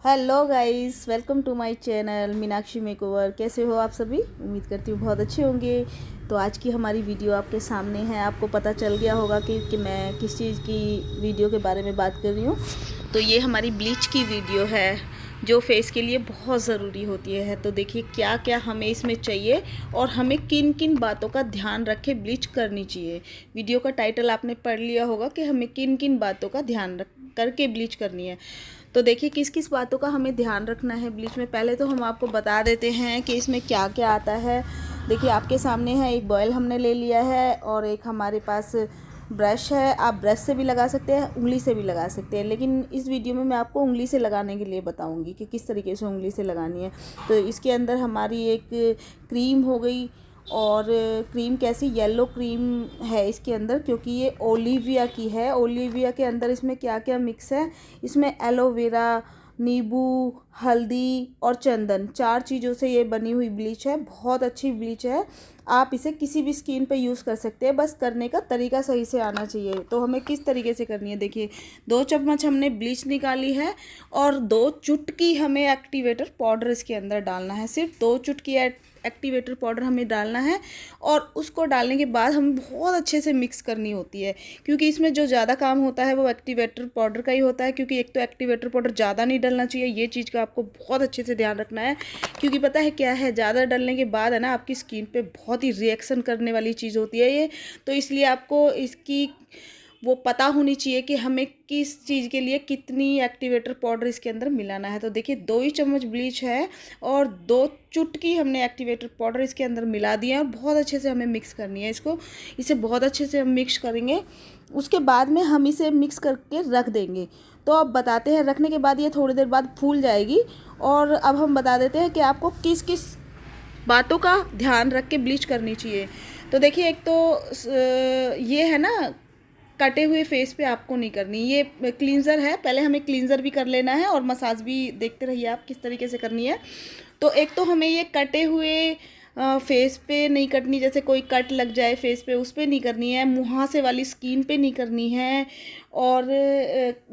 Hello guys, welcome to my channel Meenakshi makeover. कैसे हो आप सभी? उम्मीद करती हूँ बहुत अच्छे होंगे। तो आज की हमारी वीडियो आपके सामने है। आपको पता चल गया होगा कि मैं किस चीज़ की वीडियो के बारे में बात कर रही हूँ। तो ये हमारी ब्लीच की वीडियो है जो फेस के लिए बहुत ज़रूरी होती है। तो देखिए क्या क्या हमें इसमें चाहिए और हमें किन किन बातों का ध्यान रख के ब्लीच करनी चाहिए। वीडियो का टाइटल आपने पढ़ लिया होगा कि हमें किन किन बातों का ध्यान रख करके ब्लीच करनी है। तो देखिए किस किस बातों का हमें ध्यान रखना है ब्लीच में। पहले तो हम आपको बता देते हैं कि इसमें क्या क्या आता है। देखिए आपके सामने है, एक बॉयल हमने ले लिया है और एक हमारे पास ब्रश है। आप ब्रश से भी लगा सकते हैं, उंगली से भी लगा सकते हैं, लेकिन इस वीडियो में मैं आपको उंगली से लगाने के लिए बताऊंगी कि किस तरीके से उंगली से लगानी है। तो इसके अंदर हमारी एक क्रीम हो गई, और क्रीम कैसी, येलो क्रीम है इसके अंदर, क्योंकि ये ओलिविया की है। ओलिविया के अंदर इसमें क्या क्या मिक्स है, इसमें एलोवेरा, नींबू, हल्दी और चंदन, 4 चीज़ों से ये बनी हुई ब्लीच है। बहुत अच्छी ब्लीच है। आप इसे किसी भी स्किन पे यूज़ कर सकते हैं, बस करने का तरीका सही से आना चाहिए। तो हमें किस तरीके से करनी है, देखिए 2 चम्मच हमने ब्लीच निकाली है और 2 चुटकी हमें एक्टिवेटर पाउडर इसके अंदर डालना है। सिर्फ 2 चुटकी एक्टिवेटर पाउडर हमें डालना है और उसको डालने के बाद हमें बहुत अच्छे से मिक्स करनी होती है, क्योंकि इसमें जो ज़्यादा काम होता है वो एक्टिवेटर पाउडर का ही होता है। क्योंकि एक तो एक्टिवेटर पाउडर ज़्यादा नहीं डलना चाहिए, ये चीज़ का आपको बहुत अच्छे से ध्यान रखना है। क्योंकि पता है क्या है, ज़्यादा डलने के बाद है ना आपकी स्किन पे बहुत ही रिएक्शन करने वाली चीज़ होती है ये। तो इसलिए आपको इसकी वो पता होनी चाहिए कि हमें किस चीज़ के लिए कितनी एक्टिवेटर पाउडर इसके अंदर मिलाना है। तो देखिए 2 ही चम्मच ब्लीच है और 2 चुटकी हमने एक्टिवेटर पाउडर इसके अंदर मिला दिया है और बहुत अच्छे से हमें मिक्स करनी है इसको। इसे बहुत अच्छे से हम मिक्स करेंगे, उसके बाद में हम इसे मिक्स करके रख देंगे। तो अब बताते हैं, रखने के बाद ये थोड़ी देर बाद फूल जाएगी। और अब हम बता देते हैं कि आपको किस किस बातों का ध्यान रख के ब्लीच करनी चाहिए। तो देखिए एक तो ये है ना, कटे हुए फेस पे आपको नहीं करनी। ये क्लींजर है, पहले हमें क्लींजर भी कर लेना है और मसाज भी देखते रहिए आप किस तरीके से करनी है। तो एक तो हमें ये कटे हुए फेस पे नहीं करनी, जैसे कोई कट लग जाए फेस पे उस पे नहीं करनी है, मुहासे वाली स्किन पे नहीं करनी है और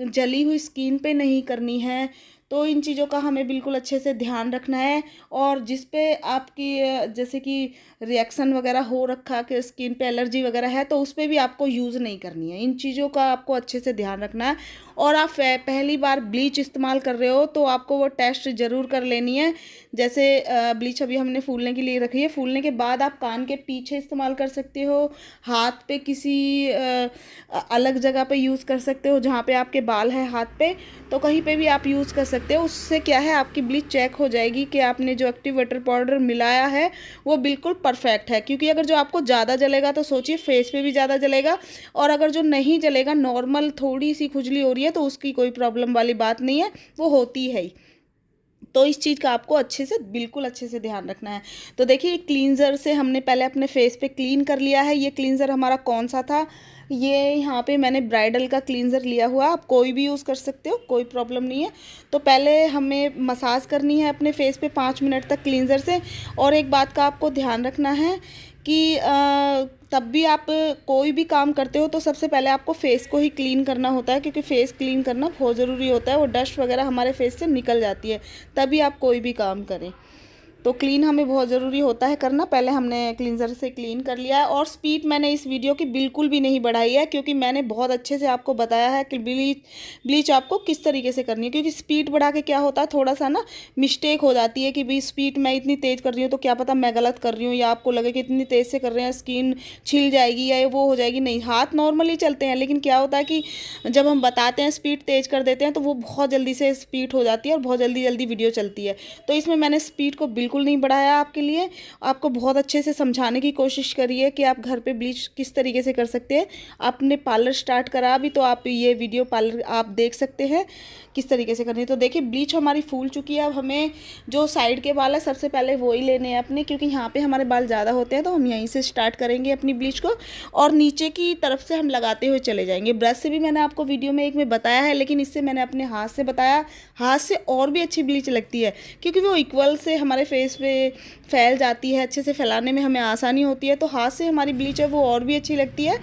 जली हुई स्किन पे नहीं करनी है। तो इन चीज़ों का हमें बिल्कुल अच्छे से ध्यान रखना है। और जिस पे आपकी जैसे कि रिएक्शन वगैरह हो रखा कि स्किन पे एलर्जी वगैरह है, तो उस पर भी आपको यूज़ नहीं करनी है। इन चीज़ों का आपको अच्छे से ध्यान रखना है। और आप पहली बार ब्लीच इस्तेमाल कर रहे हो तो आपको वो टेस्ट ज़रूर कर लेनी है। जैसे ब्लीच अभी हमने फूलने के लिए रखी है, फूलने के बाद आप कान के पीछे इस्तेमाल कर सकते हो, हाथ पे किसी अलग जगह पे यूज़ कर सकते हो, जहाँ पे आपके बाल है हाथ पे, तो कहीं पे भी आप यूज़ कर सकते हो। उससे क्या है, आपकी ब्लीच चेक हो जाएगी कि आपने जो एक्टिवेटर पाउडर मिलाया है वो बिल्कुल परफेक्ट है। क्योंकि अगर जो आपको ज़्यादा जलेगा तो सोचिए फेस पे भी ज़्यादा जलेगा, और अगर जो नहीं जलेगा, नॉर्मल थोड़ी सी खुजली हो रही है, तो उसकी कोई प्रॉब्लम वाली बात नहीं है, वो होती है ही। तो इस चीज़ का आपको अच्छे से, बिल्कुल अच्छे से ध्यान रखना है। तो देखिए क्लींजर से हमने पहले अपने फेस पे क्लीन कर लिया है। ये क्लींजर हमारा कौन सा था, ये यहाँ पे मैंने ब्राइडल का क्लींजर लिया हुआ, आप कोई भी यूज़ कर सकते हो, कोई प्रॉब्लम नहीं है। तो पहले हमें मसाज करनी है अपने फेस पे 5 मिनट तक क्लींजर से। और एक बात का आपको ध्यान रखना है कि तब भी आप कोई भी काम करते हो तो सबसे पहले आपको फेस को ही क्लीन करना होता है, क्योंकि फेस क्लीन करना बहुत ज़रूरी होता है। वो डस्ट वगैरह हमारे फेस से निकल जाती है तभी आप कोई भी काम करें। तो क्लीन हमें बहुत ज़रूरी होता है करना। पहले हमने क्लींजर से क्लीन कर लिया है। और स्पीड मैंने इस वीडियो की बिल्कुल भी नहीं बढ़ाई है, क्योंकि मैंने बहुत अच्छे से आपको बताया है कि ब्लीच आपको किस तरीके से करनी है। क्योंकि स्पीड बढ़ा के क्या होता है, थोड़ा सा ना मिस्टेक हो जाती है कि भाई स्पीड मैं इतनी तेज़ कर रही हूँ तो क्या पता मैं गलत कर रही हूँ, या आपको लगे कि इतनी तेज़ से कर रहे हैं स्किन छिल जाएगी या वो हो जाएगी। नहीं, हाथ नॉर्मली चलते हैं, लेकिन क्या होता है कि जब हम बताते हैं स्पीड तेज़ कर देते हैं तो वो बहुत जल्दी से स्पीड हो जाती है और बहुत जल्दी जल्दी वीडियो चलती है। तो इसमें मैंने स्पीड को बिल्कुल नहीं बढ़ाया आपके लिए, आपको बहुत अच्छे से समझाने की कोशिश करिए कि आप घर पे ब्लीच किस तरीके से कर सकते हैं। आपने पार्लर स्टार्ट करा अभी, तो आप ये वीडियो पार्लर आप देख सकते हैं किस तरीके से करनी है। तो देखिए ब्लीच हमारी फूल चुकी है। अब हमें जो साइड के बाल है सबसे पहले वो ही लेने हैं अपने, क्योंकि यहाँ पे हमारे बाल ज़्यादा होते हैं, तो हम यहीं से स्टार्ट करेंगे अपनी ब्लीच को और नीचे की तरफ से हम लगाते हुए चले जाएंगे। ब्रश से भी मैंने आपको वीडियो में एक में बताया है, लेकिन इससे मैंने अपने हाथ से बताया। हाथ से और भी अच्छी ब्लीच लगती है, क्योंकि वो इक्वल से हमारे फेस फेस पे फैल जाती है, अच्छे से फैलाने में हमें आसानी होती है। तो हाथ से हमारी ब्लीच है वो और भी अच्छी लगती है।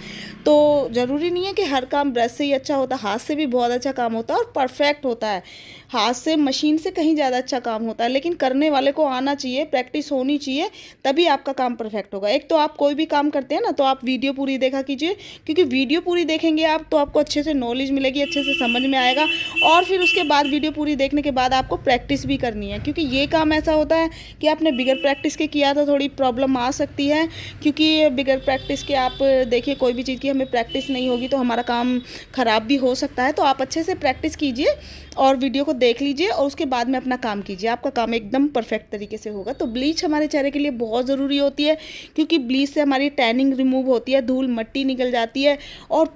तो ज़रूरी नहीं है कि हर काम ब्रश से ही अच्छा होता है, हाथ से भी बहुत अच्छा काम होता है और परफेक्ट होता है। हाथ से मशीन से कहीं ज़्यादा अच्छा काम होता है, लेकिन करने वाले को आना चाहिए, प्रैक्टिस होनी चाहिए, तभी आपका काम परफेक्ट होगा। एक तो आप कोई भी काम करते हैं ना, तो आप वीडियो पूरी देखा कीजिए, क्योंकि वीडियो पूरी देखेंगे आप तो आपको अच्छे से नॉलेज मिलेगी, अच्छे से समझ में आएगा। और फिर उसके बाद वीडियो पूरी देखने के बाद आपको प्रैक्टिस भी करनी है, क्योंकि ये काम ऐसा होता है कि आपने बिगर प्रैक्टिस के किया तो थोड़ी प्रॉब्लम आ सकती है। क्योंकि बिगर प्रैक्टिस के आप देखिए, कोई भी चीज़ की हमें प्रैक्टिस नहीं होगी तो हमारा काम ख़राब भी हो सकता है। तो आप अच्छे से प्रैक्टिस कीजिए और वीडियो को देख लीजिए और उसके बाद में अपना काम कीजिए, आपका काम एकदम परफेक्ट तरीके से होगा। तो ब्लीच हमारे चेहरे के लिए बहुत ज़रूरी होती है, क्योंकि ब्लीच से हमारी टैनिंग रिमूव होती है, धूल मट्टी निकल जाती है और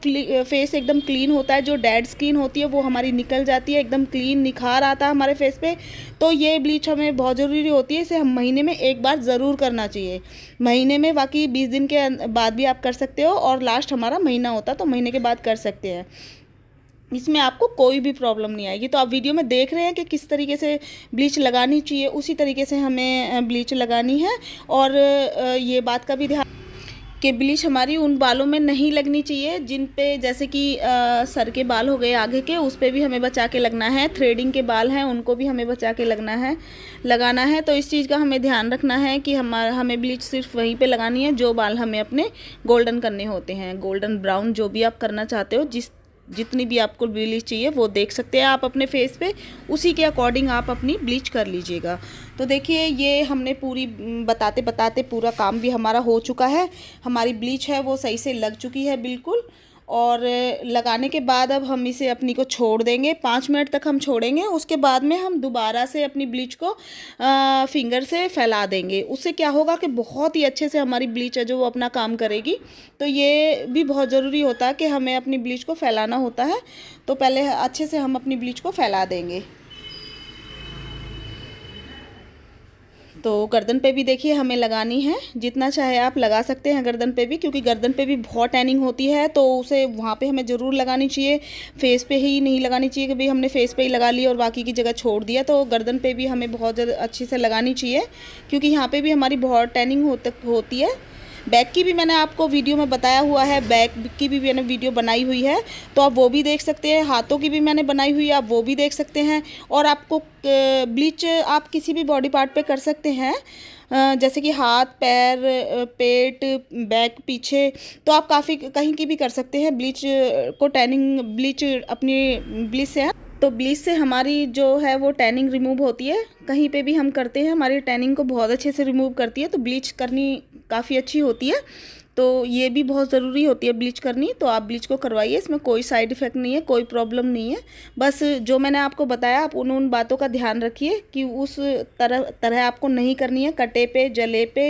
फेस एकदम क्लीन होता है। जो डेड स्किन होती है वो हमारी निकल जाती है, एकदम क्लीन निखार आता है हमारे फेस पे। तो ये ब्लीच हमें बहुत ज़रूरी होती है, इसे हम महीने में एक बार ज़रूर करना चाहिए। महीने में, बाकी 20 दिन के बाद भी आप कर सकते हो और लास्ट हमारा महीना होता है तो महीने के बाद कर सकते हैं। इसमें आपको कोई भी प्रॉब्लम नहीं आएगी। तो आप वीडियो में देख रहे हैं कि किस तरीके से ब्लीच लगानी चाहिए, उसी तरीके से हमें ब्लीच लगानी है। और ये बात का भी ध्यान कि ब्लीच हमारी उन बालों में नहीं लगनी चाहिए जिन पे, जैसे कि सर के बाल हो गए आगे के, उस पे भी हमें बचा के लगना है। थ्रेडिंग के बाल हैं उनको भी हमें बचा के लगाना है। तो इस चीज़ का हमें ध्यान रखना है कि हमें ब्लीच सिर्फ वहीं पे लगानी है जो बाल हमें अपने गोल्डन करने होते हैं, गोल्डन ब्राउन जो भी आप करना चाहते हो। जितनी भी आपको ब्लीच चाहिए वो देख सकते हैं आप अपने फेस पे, उसी के अकॉर्डिंग आप अपनी ब्लीच कर लीजिएगा। तो देखिए, ये हमने पूरी बताते बताते पूरा काम भी हमारा हो चुका है। हमारी ब्लीच है वो सही से लग चुकी है बिल्कुल। और लगाने के बाद अब हम इसे अपनी को छोड़ देंगे, 5 मिनट तक हम छोड़ेंगे। उसके बाद में हम दोबारा से अपनी ब्लीच को फिंगर से फैला देंगे। उससे क्या होगा कि बहुत ही अच्छे से हमारी ब्लीच है जो वो अपना काम करेगी। तो ये भी बहुत ज़रूरी होता है कि हमें अपनी ब्लीच को फैलाना होता है। तो पहले अच्छे से हम अपनी ब्लीच को फैला देंगे। तो गर्दन पे भी देखिए हमें लगानी है, जितना चाहे आप लगा सकते हैं गर्दन पे भी, क्योंकि गर्दन पे भी बहुत टैनिंग होती है तो उसे वहाँ पे हमें ज़रूर लगानी चाहिए। फेस पे ही नहीं लगानी चाहिए कि भाई हमने फेस पे ही लगा लिया और बाकी की जगह छोड़ दिया। तो गर्दन पे भी हमें बहुत अच्छे से लगानी चाहिए, क्योंकि यहाँ पर भी हमारी बहुत टैनिंग होती है। बैक की भी मैंने आपको वीडियो में बताया हुआ है, बैक की भी मैंने वीडियो बनाई हुई है, तो आप वो भी देख सकते हैं। हाथों की भी मैंने बनाई हुई है, आप वो भी देख सकते हैं। और आपको ब्लीच आप किसी भी बॉडी पार्ट पे कर सकते हैं, जैसे कि हाथ, पैर, पेट, बैक, पीछे, तो आप काफ़ी कहीं की भी कर सकते हैं ब्लीच को। टैनिंग ब्लीच अपनी ब्लीच से, तो ब्लीच से हमारी जो है वो टैनिंग रिमूव होती है। कहीं पे भी हम करते हैं हमारी टैनिंग को बहुत अच्छे से रिमूव करती है। तो ब्लीच करनी काफ़ी अच्छी होती है, तो ये भी बहुत ज़रूरी होती है ब्लीच करनी। तो आप ब्लीच को करवाइए, इसमें कोई साइड इफ़ेक्ट नहीं है, कोई प्रॉब्लम नहीं है। बस जो मैंने आपको बताया आप उन बातों का ध्यान रखिए कि उस तरह आपको नहीं करनी है, कटे पे, जले पे,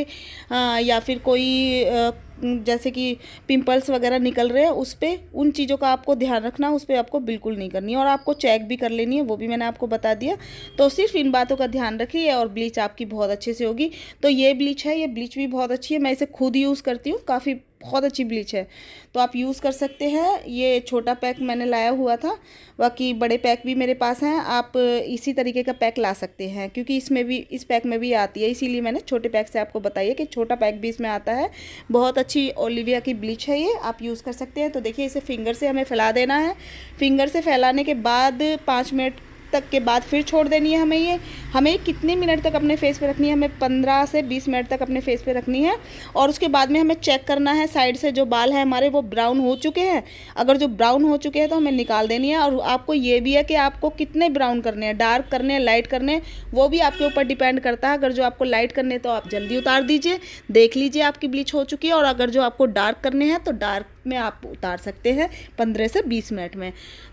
या फिर कोई जैसे कि पिंपल्स वगैरह निकल रहे हैं उस पर, उन चीज़ों का आपको ध्यान रखना, उस पर आपको बिल्कुल नहीं करनी है। और आपको चेक भी कर लेनी है, वो भी मैंने आपको बता दिया। तो सिर्फ इन बातों का ध्यान रखिए और ब्लीच आपकी बहुत अच्छे से होगी। तो ये ब्लीच है, ये ब्लीच भी बहुत अच्छी है, मैं इसे खुद यूज़ करती हूँ, काफ़ी बहुत अच्छी ब्लीच है, तो आप यूज़ कर सकते हैं। ये छोटा पैक मैंने लाया हुआ था, बाकी बड़े पैक भी मेरे पास हैं। आप इसी तरीके का पैक ला सकते हैं, क्योंकि इसमें भी, इस पैक में भी आती है, इसीलिए मैंने छोटे पैक से आपको बताइए कि छोटा पैक भी इसमें आता है। बहुत अच्छी ओलिविया की ब्लीच है, ये आप यूज़ कर सकते हैं। तो देखिए, इसे फिंगर से हमें फैला देना है। फिंगर से फैलाने के बाद 5 मिनट तक के बाद फिर छोड़ देनी है हमें। ये हमें कितने मिनट तक अपने फेस पे रखनी है, हमें 15 से 20 मिनट तक अपने फेस पे रखनी है। और उसके बाद में हमें चेक करना है, साइड से जो बाल हैं हमारे वो ब्राउन हो चुके हैं। अगर जो ब्राउन हो चुके हैं तो हमें निकाल देनी है। और आपको ये भी है कि आपको कितने ब्राउन करने हैं, डार्क करने हैं, लाइट करने हैं, वो भी आपके ऊपर डिपेंड करता है। अगर जो आपको लाइट करने हैं तो आप जल्दी उतार दीजिए, देख लीजिए आपकी ब्लीच हो चुकी है। और अगर जो आपको डार्क करने हैं तो डार्क में आप उतार सकते हैं 15 से 20 मिनट में।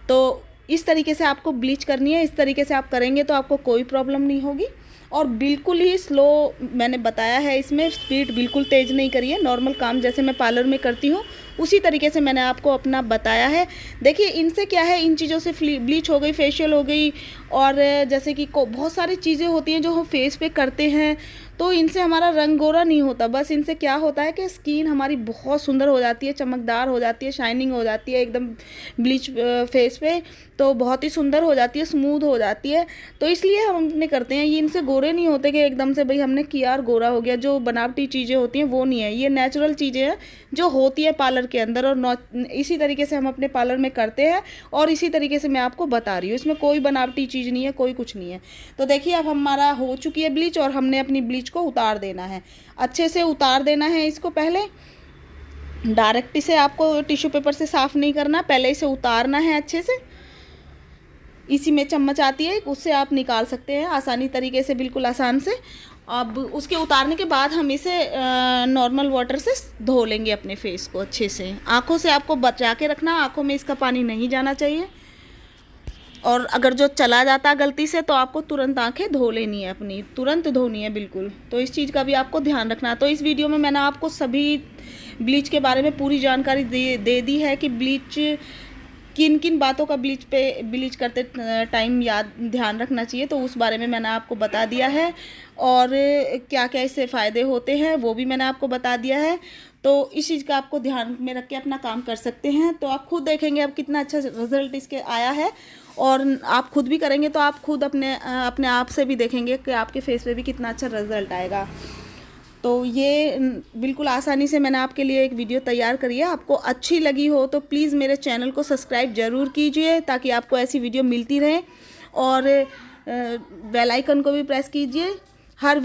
तो इस तरीके से आपको ब्लीच करनी है, इस तरीके से आप करेंगे तो आपको कोई प्रॉब्लम नहीं होगी। और बिल्कुल ही स्लो मैंने बताया है, इसमें स्पीड बिल्कुल तेज़ नहीं करिए। नॉर्मल काम जैसे मैं पार्लर में करती हूँ उसी तरीके से मैंने आपको अपना बताया है। देखिए, इनसे क्या है, इन चीज़ों से ब्लीच हो गई, फेशियल हो गई, और जैसे कि बहुत सारी चीज़ें होती हैं जो हम फेस पे करते हैं तो इनसे हमारा रंग गोरा नहीं होता, बस इनसे क्या होता है कि स्किन हमारी बहुत सुंदर हो जाती है, चमकदार हो जाती है, शाइनिंग हो जाती है एकदम ब्लीच फेस पे, तो बहुत ही सुंदर हो जाती है, स्मूथ हो जाती है। तो इसलिए हम अपने करते हैं। ये इनसे गोरे नहीं होते कि एकदम से भाई हमने किया और गोरा हो गया। जो बनावटी चीज़ें होती हैं वो नहीं है, ये नेचुरल चीज़ें हैं जो होती है पार्लर के अंदर, और इसी तरीके से हम अपने पार्लर में करते हैं और इसी तरीके से मैं आपको बता रही हूँ। इसमें कोई बनावटी चीज़ नहीं है, कोई कुछ नहीं है। तो देखिए अब हमारा हो चुकी है ब्लीच और हमने अपनी ब्लीच को उतार देना है, अच्छे से उतार देना है इसको। पहले डायरेक्ट इसे आपको टिश्यू पेपर से साफ़ नहीं करना, पहले इसे उतारना है अच्छे से। इसी में चम्मच आती है, उससे आप निकाल सकते हैं आसानी तरीके से, बिल्कुल आसान से। अब उसके उतारने के बाद हम इसे नॉर्मल वाटर से धो लेंगे अपने फेस को अच्छे से। आँखों से आपको बचा के रखना, आँखों में इसका पानी नहीं जाना चाहिए, और अगर जो चला जाता है गलती से तो आपको तुरंत आंखें धो लेनी है अपनी, तुरंत धोनी है बिल्कुल। तो इस चीज़ का भी आपको ध्यान रखना है। तो इस वीडियो में मैंने आपको सभी ब्लीच के बारे में पूरी जानकारी दे दी है कि ब्लीच किन किन बातों का ब्लीच करते टाइम ध्यान रखना चाहिए, तो उस बारे में मैंने आपको बता दिया है। और क्या क्या इससे फ़ायदे होते हैं वो भी मैंने आपको बता दिया है। तो इस चीज़ का आपको ध्यान में रख के अपना काम कर सकते हैं। तो आप खुद देखेंगे अब कितना अच्छा रिज़ल्ट इसके आया है, और आप खुद भी करेंगे तो आप खुद अपने आप से भी देखेंगे कि आपके फेस पे भी कितना अच्छा रिज़ल्ट आएगा। तो ये बिल्कुल आसानी से मैंने आपके लिए एक वीडियो तैयार करी है। आपको अच्छी लगी हो तो प्लीज़ मेरे चैनल को सब्सक्राइब ज़रूर कीजिए, ताकि आपको ऐसी वीडियो मिलती रहे, और बेल आइकन को भी प्रेस कीजिए। हर